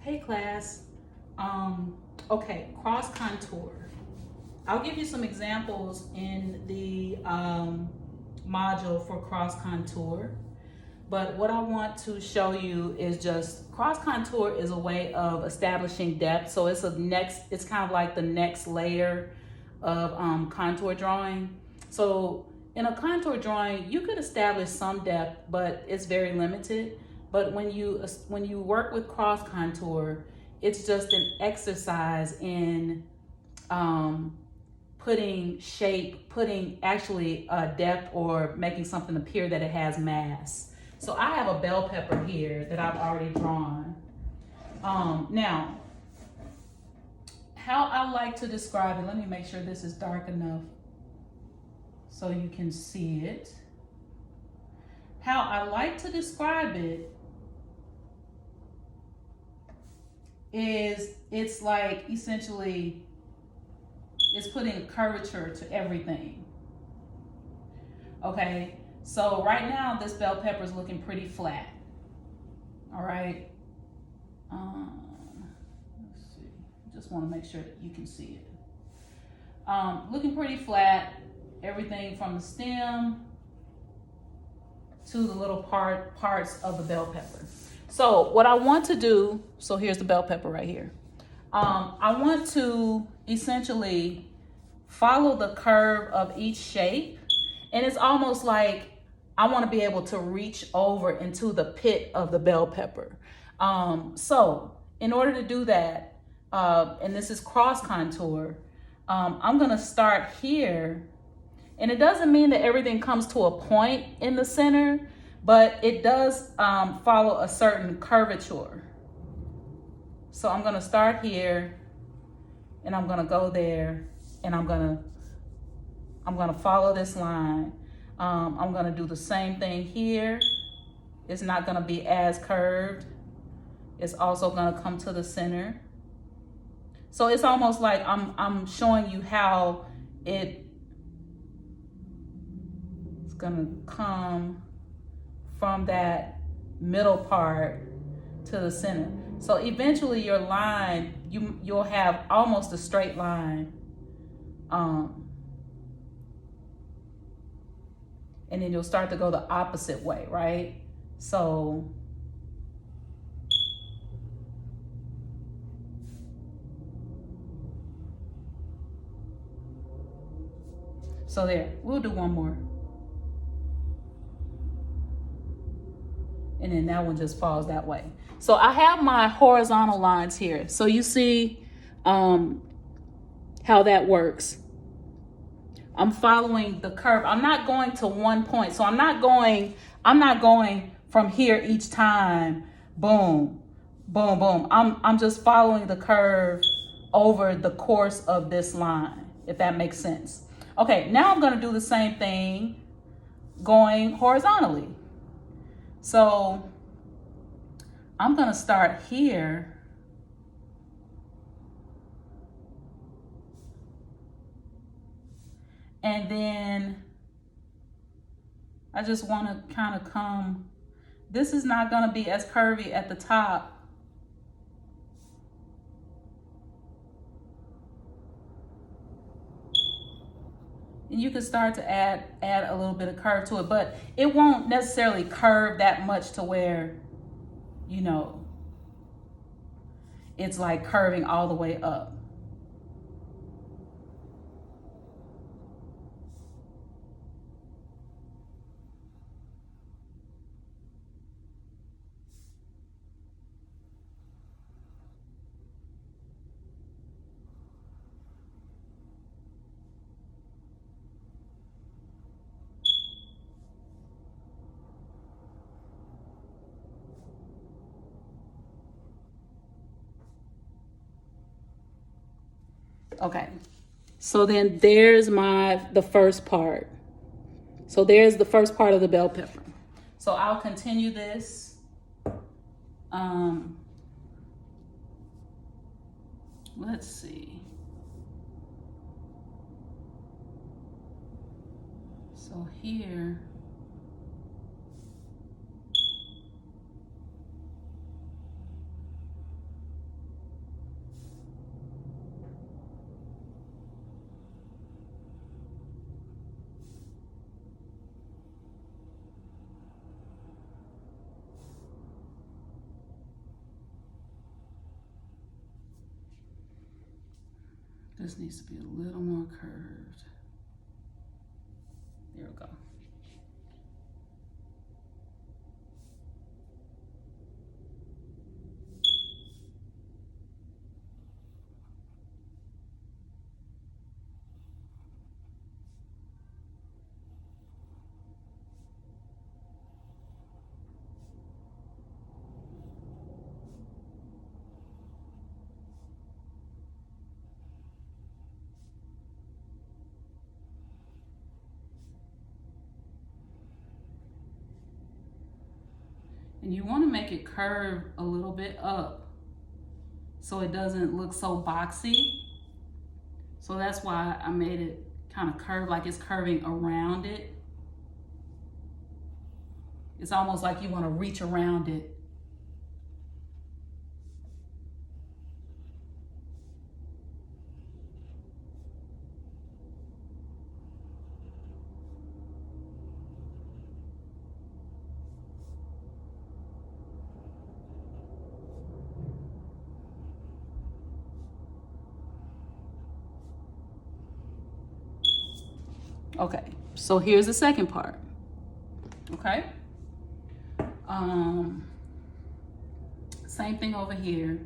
Hey class. Okay, cross contour. I'll give you some examples in the module for cross contour. But what I want to show you is just cross contour is a way of establishing depth. So it's kind of like the next layer of contour drawing. So in a contour drawing, you could establish some depth, but it's very limited. But when you work with cross contour, it's just an exercise in putting shape, putting actually depth, or making something appear that it has mass. So I have a bell pepper here that I've already drawn. Now, how I like to describe it, let me make sure this is dark enough so you can see it. How I like to describe it is it's like essentially it's putting a curvature to everything. Okay, so right now this bell pepper is looking pretty flat. All right. Let's see. Just want to make sure that you can see it. Looking pretty flat. Everything from the stem to the little parts of the bell pepper. So what I want to do, so here's the bell pepper right here. I want to essentially follow the curve of each shape, and it's almost like I want to be able to reach over into the pit of the bell pepper. So in order to do that, and this is cross contour, I'm gonna start here, and it doesn't mean that everything comes to a point in the center, but it does follow a certain curvature. So I'm gonna start here, and I'm gonna go there, and I'm gonna follow this line. I'm gonna do the same thing here. It's not gonna be as curved. It's also gonna come to the center. So it's almost like I'm showing you how it's gonna come from that middle part to the center. So eventually your line, you'll have almost a straight line. And then you'll start to go the opposite way, right? So there, we'll do one more. And then that one just falls that way. So I have my horizontal lines here. So you see how that works. I'm following the curve. I'm not going to one point. So I'm not going from here each time. Boom, boom, boom. I'm just following the curve over the course of this line, if that makes sense. Okay, now I'm gonna do the same thing going horizontally. So I'm gonna start here. And then I just want to kind of come, this is not going to be as curvy at the top. And you can start to add a little bit of curve to it, but it won't necessarily curve that much to where, you know, it's like curving all the way up. Okay, so then there's the first part. So there's the first part of the bell pepper. So I'll continue this. Let's see. So here, This needs to be a little more curved. There we go. And you want to make it curve a little bit up so it doesn't look so boxy. So that's why I made it kind of curve, like it's curving around it. It's almost like you want to reach around it. Okay, so here's the second part. Okay. Same thing over here.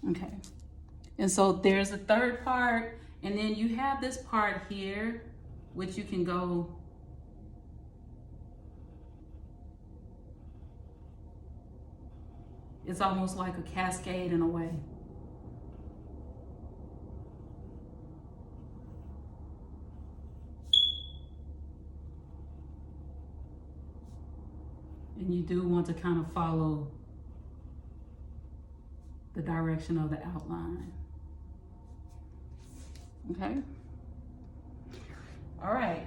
Okay, and so there's a third part, and then you have this part here, which you can go it's almost like a cascade in a way. And you do want to kind of follow the direction of the outline. Okay. All right.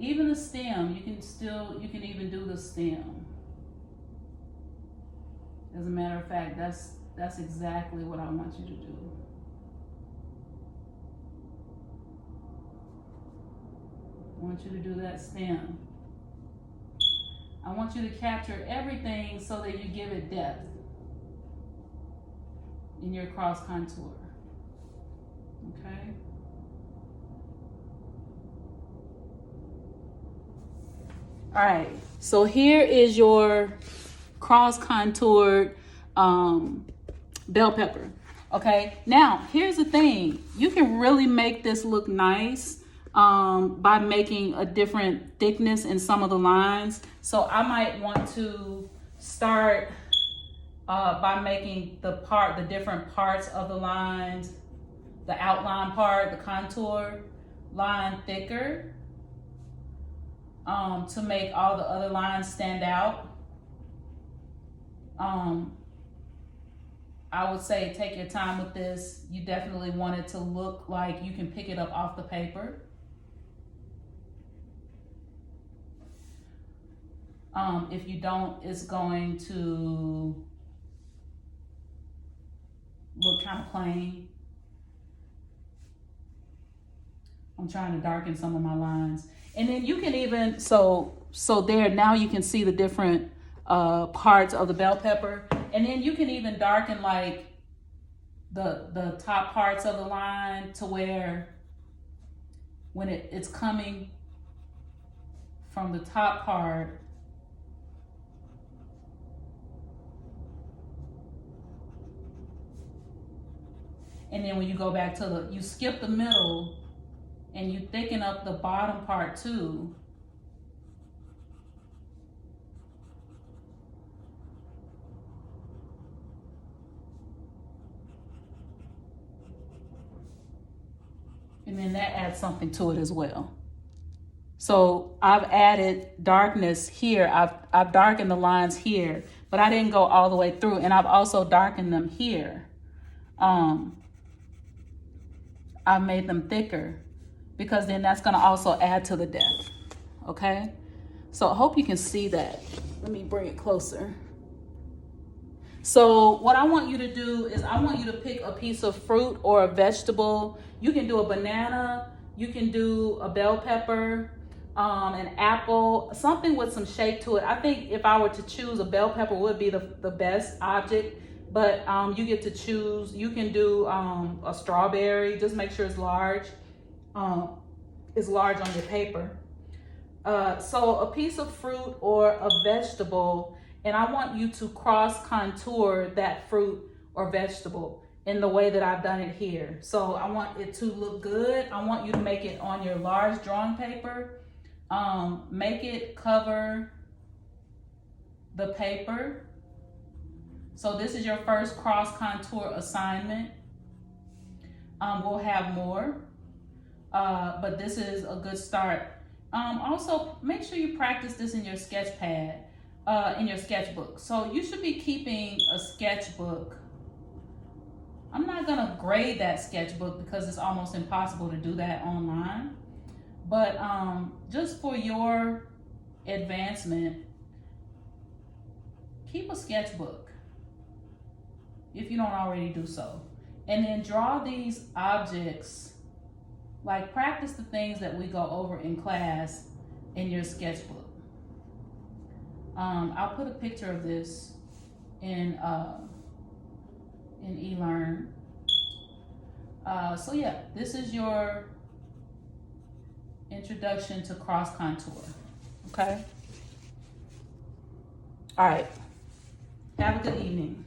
Even the stem, you can even do the stem. As a matter of fact, that's exactly what I want you to do. I want you to do that stem. I want you to capture everything so that you give it depth in your cross contour. Okay? All right, so here is your cross contoured bell pepper. Okay, now here's the thing. You can really make this look nice by making a different thickness in some of the lines. So I might want to start by making the different parts of the lines, the outline part, the contour line thicker to make all the other lines stand out. I would say take your time with this. You definitely want it to look like you can pick it up off the paper. If you don't, it's going to look kind of plain. I'm trying to darken some of my lines. And then you can even, so there, now you can see the different parts of the bell pepper. And then you can even darken like the top parts of the line to where when it's coming from the top part, And then when you go back to you skip the middle and you thicken up the bottom part too. And then that adds something to it as well. So I've added darkness here. I've darkened the lines here, but I didn't go all the way through. And I've also darkened them here. I made them thicker because then that's gonna also add to the depth, okay? So I hope you can see that. Let me bring it closer. So what I want you to do is I want you to pick a piece of fruit or a vegetable. You can do a banana, you can do a bell pepper, an apple, something with some shape to it. I think if I were to choose, a bell pepper would be the best object, but you get to choose. You can do a strawberry, just make sure it's large. It's large on your paper. So a piece of fruit or a vegetable, and I want you to cross contour that fruit or vegetable in the way that I've done it here. So I want it to look good. I want you to make it on your large drawing paper. Make it cover the paper. So this is your first cross contour assignment. We'll have more, but this is a good start. Also, make sure you practice this in your sketch pad, in your sketchbook. So you should be keeping a sketchbook. I'm not gonna grade that sketchbook because it's almost impossible to do that online. But just for your advancement, keep a sketchbook if you don't already do so. And then draw these objects, like practice the things that we go over in class in your sketchbook. I'll put a picture of this in eLearn. So yeah, this is your introduction to cross contour. Okay. All right. Have a good evening.